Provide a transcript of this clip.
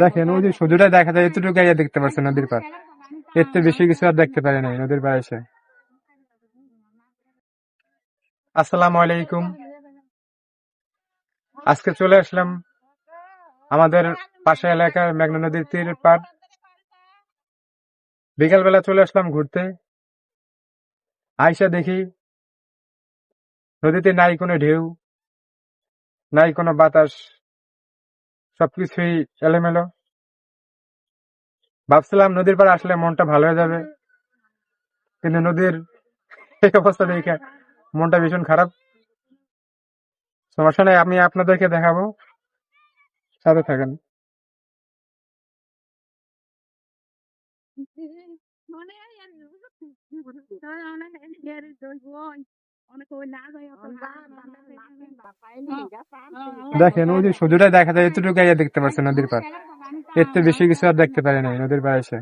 দেখেন ওই যে শুধুটা দেখা যায়, এতটুকু আইয়া দেখতে পাচ্ছেন নদীর পার, এর থেকে বেশি কিছু আর দেখতে পারে নাই নদীর পার এসে। আসসালামু আলাইকুম। আজকে চলে আসলাম আমাদের পাশে এলাকার মেঘনা নদীর তীর পার। বিকালবেলা চলে আসলাম ঘুরতে। আইসা দেখি নদীতে নাই কোনো ঢেউ, নাই কোনো বাতাস, সবকিছুই এলোমেলো। ভাবছিলাম নদীর পার আসলে মনটা ভালো হয়ে যাবে, কিন্তু নদীর এই অবস্থা দেখে মনটা ভীষণ খারাপ। সমস্যা নাই, আমি আপনাদেরকে দেখাবো, সাথে থাকেন। দেখেন ওই যে শুধুটা দেখা যায়, এতটুকু আইয়া দেখতে পাচ্ছেন নদীর পার, এর থেকে বেশি কিছু আর দেখতে পারে নাই নদীর পার এসে।